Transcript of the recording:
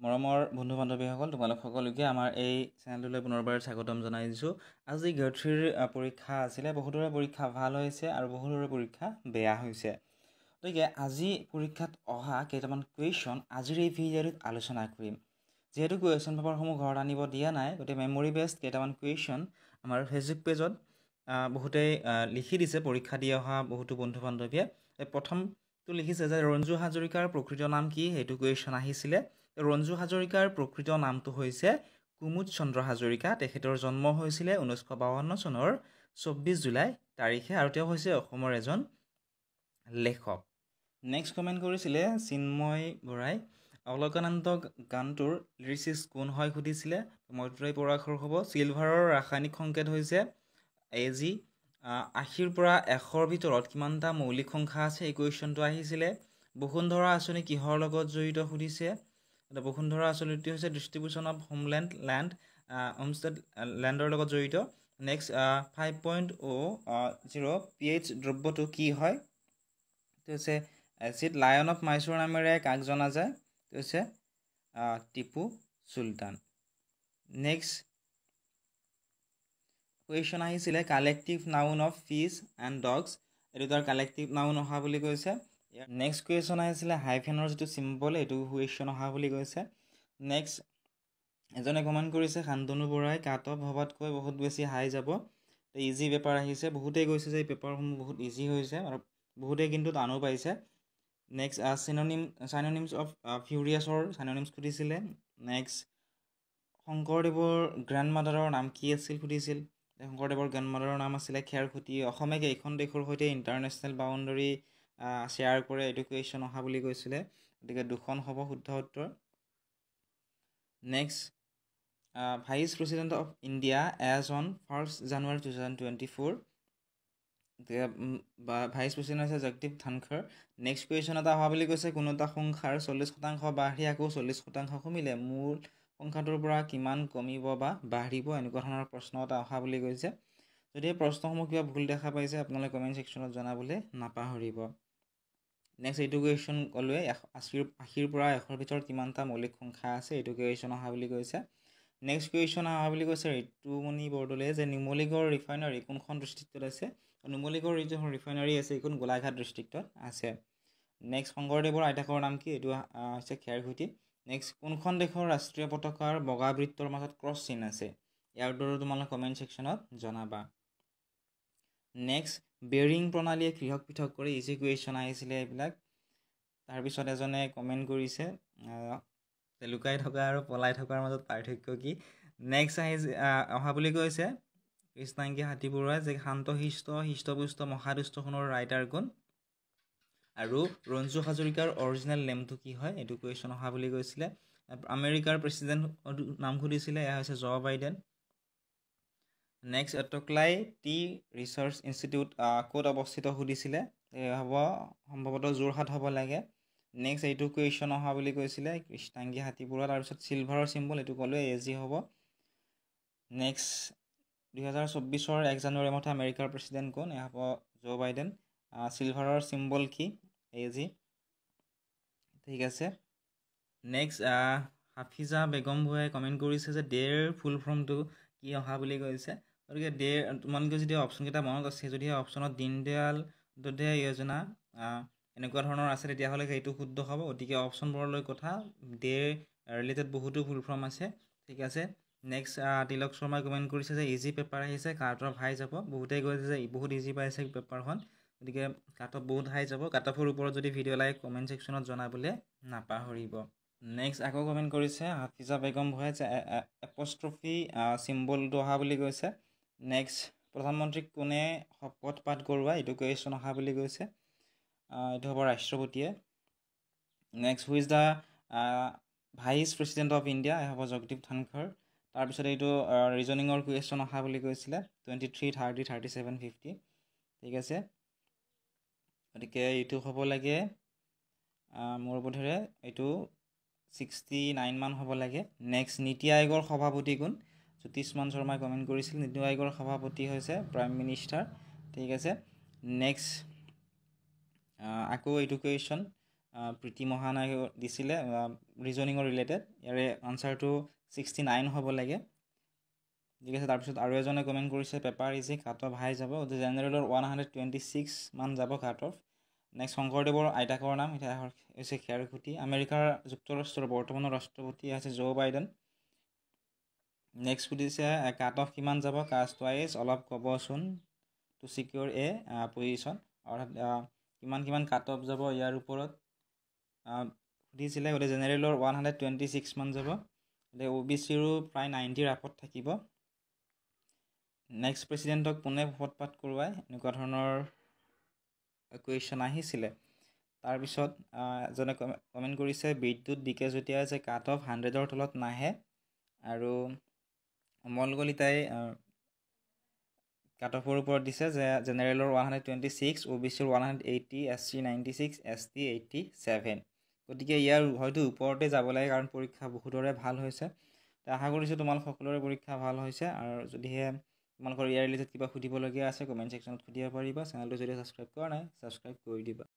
মৰমৰ বন্ধু বান্ধৱীসকল তোমালোক সকলোকে আমাৰ এই চেনেলটোলৈ পুনৰবাৰ স্বাগতম জনাইছোঁ। আজি গ্ৰেড 3ৰ পৰীক্ষা আছিলে। বহুতৰে পৰীক্ষা ভাল হৈছে আৰু বহুতৰে পৰীক্ষা বেয়া হৈছে। গতিকে আজি পৰীক্ষাত অহা কেইটামান কুৱেশ্যন আজিৰ এই ভিডিঅ'টোত আলোচনা কৰিম। যিহেতু কুৱেশ্যন পেপাৰসমূহ ঘৰত আনিব দিয়া নাই, গতিকে মেমৰি বেছড কেইটামান কুৱেশ্যন আমাৰ ফেচবুক পেজত বহুতেই লিখি দিছে পৰীক্ষা দি অহা বহুতো বন্ধু বান্ধৱীয়ে। প্ৰথমটো লিখিছে যে ৰঞ্জু হাজৰিকাৰ প্ৰকৃত নাম কি, সেইটো কুৱেশ্যন আহিছিলে। ৰঞ্জু হাজৰিকাৰ প্ৰকৃত নামটো হৈছে কুমুদ চন্দ্ৰ হাজৰিকা। তেখেতৰ জন্ম হৈছিলে 1952 চনৰ 24 জুলাই তাৰিখে আৰু তেওঁ হৈছে অসমৰ এজন লেখক। নেক্সট কমেণ্ট কৰিছিলে চিন্ময় বৰাই, অলকানন্দ গানটোৰ লিৰিচিষ্ট কোন হয় সুধিছিলে। মৈত্ৰেয়ী পৰাশৰ হ'ব। চিলভাৰৰ ৰাসায়নিক সংকেত হৈছে AG। 80ৰ পৰা 100ৰ ভিতৰত কিমানটা মৌলিক সংখ্যা আছে, এই কুৱেশ্যনটো আহিছিলে। বসুন্ধৰা আঁচনি কিহৰ লগত জড়িত সুধিছে। বসুন্ধৰা আঁচনিটো হৈছে ডিষ্ট্ৰিবিউশ্যন অফ হোমলেণ্ড হোমষ্টেড লেণ্ডৰ লগত জড়িত। নেক্সট 5.0 pH দ্ৰব্যটো কি হয়, এইটো হৈছে এচিড। লায়ন অফ মাইচুৰ নামেৰে কাক জনা যায়, এইটো হৈছে টিপু চুলতান। নেক্সট কুৱেশ্যন আহিছিলে collective noun of fish and dogs, এইটো তাৰ কালেক্টিভ নাউন অহা বুলি কৈছে। নেক্সট কুৱেশ্যন আহিছিলে হাইফেনৰ যিটো চিম্বল, এইটো কুৱেশ্যন অহা বুলি কৈছে। নেক্সট এজনে কমেণ্ট কৰিছে শান্তনু বৰাই, কাট অফ ভবাতকৈ বহুত বেছি হাই যাব। ইজি পেপাৰ আহিছে। বহুতেই কৈছে যে এই পেপাৰসমূহ বহুত ইজি হৈছে আৰু বহুতেই কিন্তু টানো পাইছে। নেক্সট চাইননিমছ অফ ফিউৰিয়াছৰ চাইননিমছ সুধিছিলে। নেক্সট শংকৰদেৱৰ গ্ৰেণ্ড মাদাৰৰ নাম কি আছিল সুধিছিল। শংকৰদেৱৰ গ্ৰেণ্ড মাদাৰৰ নাম আছিলে খেৰসুতি। অসমে কেইখন দেশৰ সৈতে ইণ্টাৰনেশ্যনেল বাউণ্ডাৰী শ্বেয়াৰ কৰে, এইটো কুৱেশ্যন অহা বুলি কৈছিলে। গতিকে 2খন হ'ব শুদ্ধ উত্তৰ। Next vice president of India as on 1 January 2024, vice president হৈছে জগদীপ ধনখৰ। নেক্সট কুৱেশ্যন এটা অহা বুলি কৈছে কোনো এটা সংখ্যাৰ 40% বাঢ়ি আকৌ 40% কমিলে মূল সংখ্যাটোৰ পৰা কিমান কমিব বা বাঢ়িব, এনেকুৱা ধৰণৰ প্ৰশ্ন এটা অহা বুলি কৈছে। যদি এই প্ৰশ্নসমূহ কিবা ভুল দেখা পাইছে আপোনালোকে কমেণ্ট ছেকশ্যনত জনাবলৈ নাপাহৰিব। নেক্সট এইটো কুৱেশ্যন ক'লোৱে 80ৰ পৰা 100ৰ ভিতৰত কিমানটা মৌলিক সংখ্যা আছে, এইটো কুৱেশ্যন অহা বুলি কৈছে। নেক্সট কুৱেশ্যন অহা বুলি কৈছে ঋতুমণি বৰদলৈয়ে যে নুমলীগড় ৰিফাইনাৰী কোনখন ডিষ্ট্ৰিক্টত আছে। নুমলীগড় যিখন ৰিফাইনাৰী আছে এইখন গোলাঘাট ডিষ্ট্ৰিক্টত আছে। নেক্সট শংকৰদেৱৰ আইতাকৰ নাম কি, এইটো হৈছে খেৰসুতি। নেক্সট কোনখন দেশৰ ৰাষ্ট্ৰীয় পতাকাৰ বগা বৃত্তৰ মাজত ক্ৰছ চিন আছে, ইয়াৰ উত্তৰটো তোমালোকে কমেণ্ট ছেকশ্যনত জনাবা। নেক্সট বেৰিং প্ৰণালীয়ে কিহক পৃথক কৰে, ইজি কুৱেশ্যন আহিছিলে এইবিলাক। তাৰপিছত এজনে কমেণ্ট কৰিছে লুকাই থকা আৰু পলাই থকাৰ মাজত পাৰ্থক্য কি। নেক্সট অহা বুলি কৈছে কৃষ্ণাংগী হাতীবৰুৱাই যে শান্তশিষ্ট হৃষ্টপুষ্ট মহাদুষ্টখনৰ ৰাইটাৰ কোন আৰু ৰঞ্জু হাজৰিকাৰ অৰিজিনেল নেমটো কি হয়, এইটো কুৱেশ্যন অহা বুলি কৈছিলে। আমেৰিকাৰ প্ৰেচিডেণ্ট নাম সুধিছিলে, এয়া হৈছে জ' Biden. Next Tocklai T research institute ক'ত অৱস্থিত সুধিছিলে, হ'ব সম্ভৱতঃ যোৰহাট হ'ব লাগে। নেক্সট এইটো কুৱেশ্যন অহা বুলি কৈছিলে কৃষ্ণাংগী হাতীবৰুৱা। তাৰপিছত চিলভাৰৰ চিম্বল, এইটো ক'লোৱে AG হ'ব। নেক্সট 2024 1 জানুৱাৰী মতে আমেৰিকাৰ প্ৰেচিডেণ্ট কোন, এয়া হ'ব জ' বাইডেন। চিলভাৰৰ চিম্বল কি, AG। ঠিক আছে। নেক্সট হাফিজা বেগম ভূঞাই কমেণ্ট কৰিছে যে ডেৰ ফুল ফৰ্মটো কি অহা বুলি কৈছে। গতিকে তোমালোকে যদি অপশ্যনকেইটা মনত আছে, যদি অপশ্যনত দীনদয়াল উপাধ্যায় যোজনা এনেকুৱা ধৰণৰ আছে তেতিয়াহ'লে সেইটো শুদ্ধ হ'ব। গতিকে অপশ্যনবোৰলৈ কথা, ডেৰ ৰিলেটেড বহুতো ফুল ফৰ্ম আছে। ঠিক আছে। নেক্সট তিলক শৰ্মাই কমেণ্ট কৰিছে যে ইজি পেপাৰ আহিছে, কাট অফ হাই যাব। বহুতেই কৈছে যে বহুত ইজি পাইছে পেপাৰখন, গতিকে কাট অফ বহুত হাই যাব। কাট অফৰ ওপৰত যদি ভিডিঅ' লাগে কমেণ্ট ছেকশ্যনত জনাবলৈ নাপাহৰিব। নেক্সট আকৌ কমেণ্ট কৰিছে হাফিজা বেগম ভূঞাই যে এপষ্ট্ৰফি চিম্বলটো অহা বুলি কৈছে। নেক্সট প্ৰধানমন্ত্ৰীক কোনে শপত পাঠ কৰোৱাই, এইটো কুৱেশ্যন অহা বুলি কৈছে। এইটো হ'ব ৰাষ্ট্ৰপতিয়ে। Next who is the vice president of India, এয়া হ'ব জগদীপ ধনখৰ। তাৰপিছত এইটো ৰিজনিঙৰ কুৱেশ্যন অহা বুলি কৈছিলে 23, 30, 37, 50। ঠিক আছে। গতিকে এইটো হ'ব লাগে মোৰ বোধেৰে এইটো 69 মান হ'ব লাগে। নেক্সট নীতি আয়োগৰ সভাপতি কোন, জ্যোতিষ্মান শৰ্মাই কমেণ্ট কৰিছিল। নীতি আয়োগৰ সভাপতি হৈছে প্ৰাইম মিনিষ্টাৰ। ঠিক আছে। নেক্সট আকৌ এইটো কুৱেশ্যন প্ৰীতি মহানায়ক দিছিলে ৰিজনিঙৰ ৰিলেটেড। ইয়াৰে আনচাৰটো 69 হ'ব লাগে। ঠিক আছে, তাৰপিছত আৰু এজনে কমেণ্ট কৰিছে পেপাৰ ইজি, কাট অফ হাই যাব। জেনেৰেলৰ 126 মান যাব কাট অফ। নেক্সট শংকৰদেৱৰ আইতাকৰ নাম, এতিয়া হৈছে খেৰসুতি। আমেৰিকাৰ যুক্তৰাষ্ট্ৰৰ বৰ্তমানৰ ৰাষ্ট্ৰপতি আছে জো বাইডেন। নেক্সট সুধিছে কাট অফ কিমান যাব, কাষ্ট ৱাইজ অলপ ক'বচোন টু চিকিউৰ এ পজিশ্যন, অৰ্থাৎ কিমান কাট অফ যাব ইয়াৰ ওপৰত সুধিছিলে। গতিকে জেনেৰেলৰ 126 মান যাব। গতিকে OBCৰো প্ৰায় 90ৰ আপত থাকিব। নেক্সট প্ৰেচিডেণ্টক কোনে শপতপাঠ কৰোৱায়, এনেকুৱা ধৰণৰ কুৱেশ্যন আহিছিলে। তাৰপিছত এজনে কমেণ্ট কৰিছে বিদ্যুৎ ডিকে যুটীয়াই যে কাট অফ 100ৰ তলত নাহে, আৰু অমল কলিতাই কাট অফৰ ওপৰত দিছে যে জেনেৰেলৰ 126, OBCৰ 180, SC 96, ST 87। গতিকে ইয়াৰ হয়তো ওপৰতে যাব লাগে, কাৰণ পৰীক্ষা বহুতৰে ভাল হৈছে। আশা কৰিছোঁ তোমালোক সকলোৰে পৰীক্ষা ভাল হৈছে। আৰু যদিহে তোমালোকৰ ইয়াৰ ৰিলেটেড কিবা সুধিবলগীয়া আছে কমেণ্ট ছেকশ্যনত সুধিব পাৰিবা। চেনেলটো যদি ছাবস্ক্ৰাইব কৰা নাই ছাবস্ক্ৰাইব কৰি দিবা।